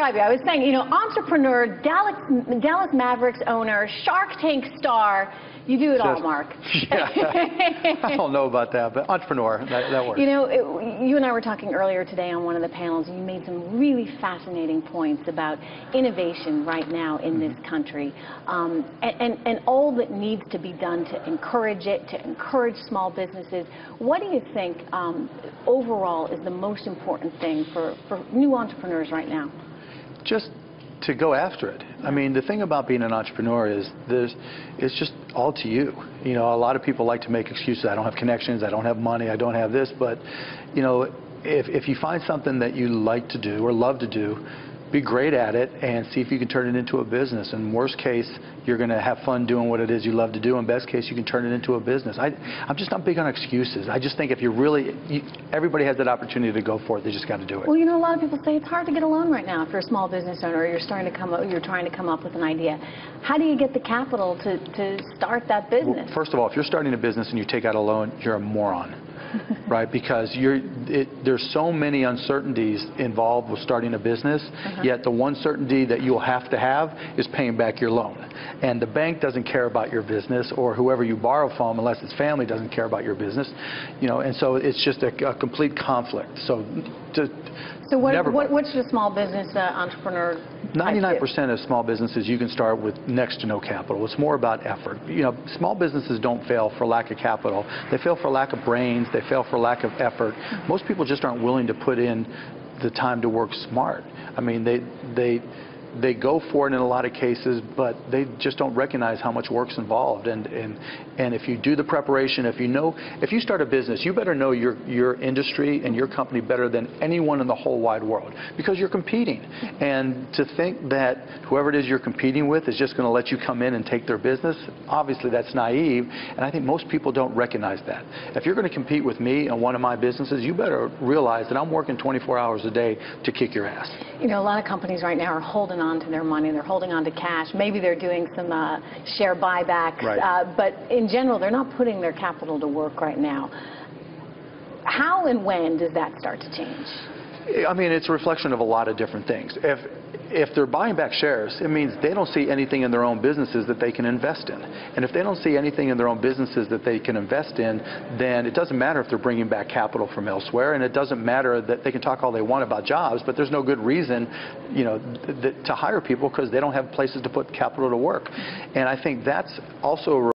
describe you. I was saying, you know, entrepreneur, Dallas Mavericks owner, Shark Tank star. You do it all, Mark. Yeah, I don't know about that, but entrepreneur, that works. You know, you and I were talking earlier today on one of the panels, and you made some really fascinating points about innovation right now in this country, and all that needs to be done to encourage it, to encourage small businesses. What do you think overall is the most important thing for new entrepreneurs right now? Just to go after it. I mean, the thing about being an entrepreneur is it's just all to you. You know, a lot of people like to make excuses. I don't have connections, I don't have money, I don't have this, but, you know, if you find something that you like to do or love to do, be great at it and see if you can turn it into a business. In worst case, you're going to have fun doing what it is you love to do. In best case, you can turn it into a business. I'm just not big on excuses. I just think if you really, everybody has that opportunity to go for it. They just got to do it. Well, you know, a lot of people say it's hard to get a loan right now if you're a small business owner or you're trying to come up with an idea. How do you get the capital to start that business? Well, first of all, if you're starting a business and you take out a loan, you're a moron. Right, because there's so many uncertainties involved with starting a business, yet the one certainty that you'll have to have is paying back your loan. And the bank doesn't care about your business, or whoever you borrow from, unless it's family, doesn't care about your business. You know, and so it's just a complete conflict. So what's the small business entrepreneur? 99% of small businesses you can start with next to no capital. It's more about effort. You know, small businesses don't fail for lack of capital. They fail for lack of brains. They fail for lack of effort. Most people just aren't willing to put in the time to work smart. I mean, they go for it in a lot of cases, but they just don't recognize how much work's involved. And if you do the preparation, if you start a business, you better know your industry and your company better than anyone in the whole wide world, because you're competing. And to think that whoever it is you're competing with is just going to let you come in and take their business, obviously that's naive. And I think most people don't recognize that. If you're going to compete with me on one of my businesses, you better realize that I'm working 24 hours a day to kick your ass. You know, a lot of companies right now are holding on to their money. They're holding on to cash. Maybe they're doing some share buybacks, but in general, they're not putting their capital to work right now. How and when does that start to change? I mean, it's a reflection of a lot of different things. If they're buying back shares, it means they don't see anything in their own businesses that they can invest in. And if they don't see anything in their own businesses that they can invest in, then it doesn't matter if they're bringing back capital from elsewhere, and it doesn't matter that they can talk all they want about jobs, but there's no good reason, you know, to hire people because they don't have places to put capital to work. And I think that's also a